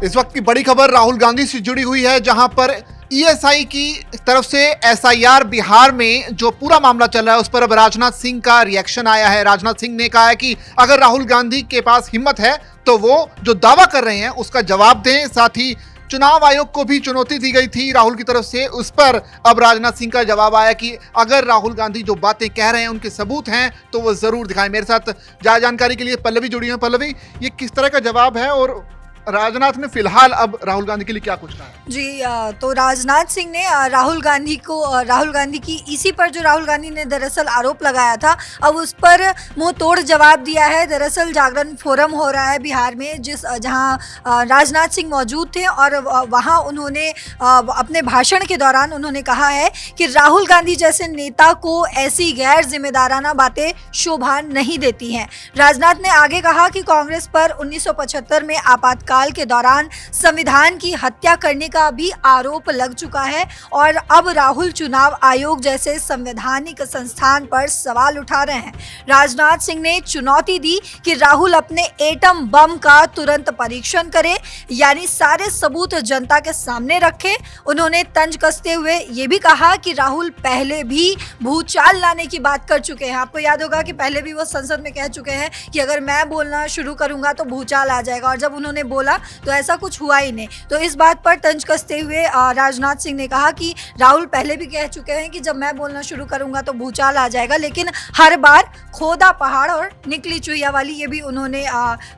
इस वक्त की बड़ी खबर राहुल गांधी से जुड़ी हुई है, जहां पर ईएसआई की तरफ से एसआईआर बिहार में जो पूरा मामला चल रहा है उस पर अब राजनाथ सिंह का रिएक्शन आया है। राजनाथ सिंह ने कहा है कि अगर राहुल गांधी के पास हिम्मत है तो वो जो दावा कर रहे हैं उसका जवाब दें। साथ ही चुनाव आयोग को भी चुनौती दी गई थी राहुल की तरफ से, उस पर अब राजनाथ सिंह का जवाब आया कि अगर राहुल गांधी जो बातें कह रहे हैं उनके सबूत हैं तो वो जरूर दिखाएं। मेरे साथ ज्यादा जानकारी के लिए पल्लवी जुड़ी है। पल्लवी, ये किस तरह का जवाब है और राजनाथ ने फिलहाल अब राहुल गांधी के लिए क्या कुछ कहा है? जी, तो राजनाथ सिंह ने राहुल गांधी की इसी पर जो राहुल गांधी ने दरअसल आरोप लगाया था, अब उस पर मुंह तोड़ जवाब दिया है। दरअसल जागरण फोरम हो रहा है बिहार में, जहां राजनाथ सिंह मौजूद थे और वहां उन्होंने अपने भाषण के दौरान उन्होंने कहा है कि राहुल गांधी जैसे नेता को ऐसी गैर जिम्मेदाराना बातें शोभा नहीं देती हैं। राजनाथ ने आगे कहा कि कांग्रेस पर 1975 में आपातकाल के दौरान संविधान की हत्या करने का भी आरोप लग चुका है और अब राहुल चुनाव आयोग जैसे संवैधानिक संस्थान पर सवाल उठा रहे हैं। राजनाथ सिंह ने चुनौती दी कि राहुल अपने एटम बम का तुरंत परीक्षण करे, यानी सारे सबूत जनता के सामने रखे। उन्होंने तंज कसते हुए ये भी कहा कि राहुल पहले भी भूचाल लाने की बात कर चुके हैं। आपको याद होगा कि पहले भी वो संसद में कह चुके हैं कि अगर मैं बोलना शुरू करूंगा तो भूचाल आ जाएगा, और जब उन्होंने बोला तो ऐसा कुछ हुआ ही नहीं। तो इस बात पर तंज कसते हुए राजनाथ सिंह ने कहा कि राहुल पहले भी कह चुके हैं कि जब मैं बोलना शुरू करूंगा तो भूचाल आ जाएगा, लेकिन हर बार खोदा पहाड़ और निकली चुहिया वाली ये भी उन्होंने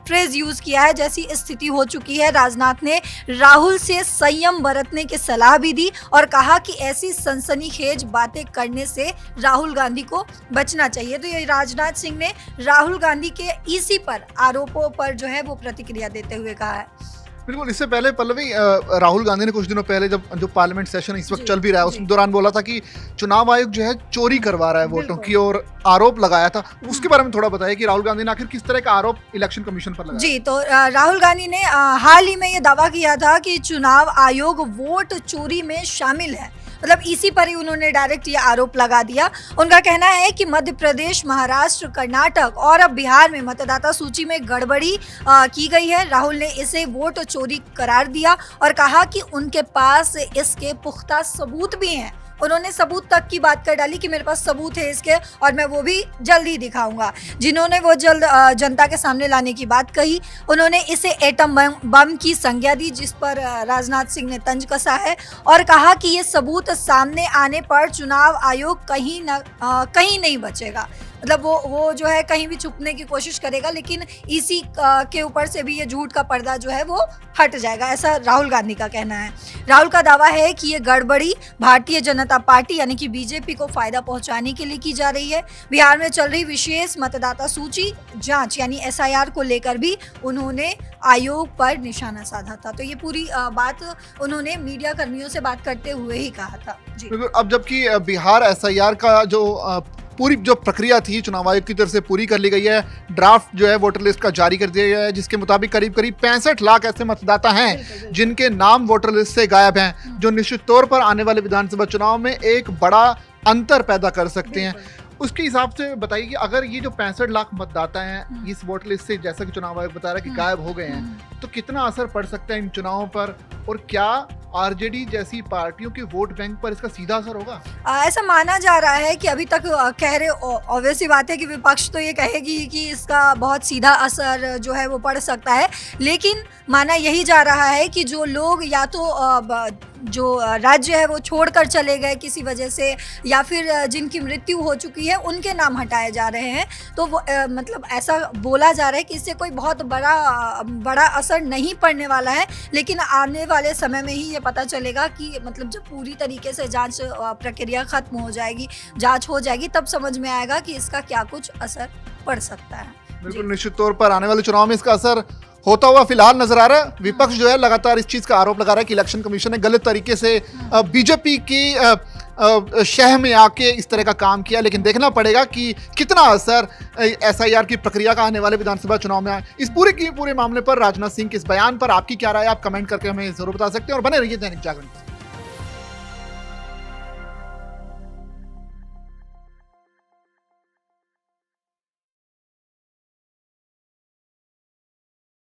फ्रेज यूज किया है जैसी स्थिति हो चुकी है। राजनाथ ने राहुल से संयम बरतने की सलाह भी दी और कहा कि ऐसी सनसनीखेज बातें करने से राहुल गांधी को बचना चाहिए। तो ये राजनाथ सिंह ने राहुल गांधी के इसी पर आरोपों पर जो है वो प्रतिक्रिया देते हुए कहा है। बिल्कुल, इससे पहले पल्लवी, राहुल गांधी ने कुछ दिनों पहले जब जो पार्लियामेंट सेशन इस वक्त चल भी रहा है उस दौरान बोला था कि चुनाव आयोग जो है चोरी करवा रहा है वोटों की, और आरोप लगाया था। उसके बारे में थोड़ा बताइए कि राहुल गांधी ने आखिर किस तरह का आरोप इलेक्शन कमीशन पर लगाया? जी, तो राहुल गांधी ने हाल ही में ये दावा किया था कि चुनाव आयोग वोट चोरी में शामिल है। मतलब इसी पर ही उन्होंने डायरेक्ट ये आरोप लगा दिया। उनका कहना है कि मध्य प्रदेश, महाराष्ट्र, कर्नाटक और अब बिहार में मतदाता सूची में गड़बड़ी की गई है। राहुल ने इसे वोट चोरी करार दिया और कहा कि उनके पास इसके पुख्ता सबूत भी हैं। उन्होंने सबूत तक की बात कर डाली कि मेरे पास सबूत है इसके और मैं वो भी जल्द ही दिखाऊंगा। जिन्होंने वो जल्द जनता के सामने लाने की बात कही, उन्होंने इसे एटम बम की संज्ञा दी, जिस पर राजनाथ सिंह ने तंज कसा है और कहा कि ये सबूत सामने आने पर चुनाव आयोग कहीं नहीं बचेगा। मतलब वो जो है कहीं भी छुपने की कोशिश करेगा, लेकिन इसी के ऊपर से भी ये झूठ का पर्दा जो है वो हट जाएगा, ऐसा राहुल गांधी का कहना है। राहुल का दावा है कि ये गड़बड़ी भारतीय जनता पार्टी यानी कि बीजेपी को फायदा पहुंचाने के लिए की जा रही है। बिहार में चल रही विशेष मतदाता सूची जांच यानी एसआईआर को लेकर भी उन्होंने आयोग पर निशाना साधा था। तो ये पूरी बात उन्होंने मीडिया कर्मियों से बात करते हुए ही कहा था। जी, अब जबकि बिहार एसआईआर का जो पूरी जो प्रक्रिया थी चुनाव आयोग की तरफ से पूरी कर ली गई है, ड्राफ्ट जो है वोटर लिस्ट का जारी कर दिया गया है, जिसके मुताबिक करीब 65 लाख ऐसे मतदाता हैं जिनके नाम वोटर लिस्ट से गायब हैं, जो निश्चित तौर पर आने वाले विधानसभा चुनाव में एक बड़ा अंतर पैदा कर सकते हैं। उसके हिसाब से बताइए कि अगर ये जो 65 लाख मतदाता हैं इस वोटर लिस्ट से, जैसा कि चुनाव आयोग बता रहा है कि गायब हो गए हैं, तो कितना असर पड़ सकता है इन चुनावों पर, और क्या आरजेडी जैसी पार्टियों के वोट बैंक पर इसका सीधा असर होगा? ऐसा माना जा रहा है कि अभी तक कह रहे, ऑब्वियस सी बात है कि विपक्ष तो ये कहेगी कि इसका बहुत सीधा असर जो है वो पड़ सकता है, लेकिन माना यही जा रहा है कि जो लोग या तो जो राज्य है वो छोड़कर चले गए किसी वजह से, या फिर जिनकी मृत्यु हो चुकी है उनके नाम हटाए जा रहे हैं, तो वो मतलब ऐसा बोला जा रहा है कि इससे कोई बहुत बड़ा असर नहीं पड़ने वाला है। लेकिन आने वाले समय में ही ये पता चलेगा कि मतलब जब पूरी तरीके से जांच प्रक्रिया खत्म हो जाएगी, जांच हो जाएगी, तब समझ में आएगा कि इसका क्या कुछ असर पड़ सकता है। बिल्कुल, निश्चित तौर पर आने वाले चुनाव में इसका असर होता हुआ फिलहाल नजर आ रहा है। विपक्ष जो है लगातार इस चीज का आरोप लगा रहा है कि इलेक्शन कमीशन ने गलत तरीके से बीजेपी की शह में आके इस तरह का काम किया, लेकिन देखना पड़ेगा कि कितना असर एसआईआर की प्रक्रिया का आने वाले विधानसभा चुनाव में आए। इस पूरे मामले पर राजनाथ सिंह के इस बयान पर आपकी क्या राय है? आप कमेंट करके हमें जरूर बता सकते हैं और बने रहिए दैनिक जागरण।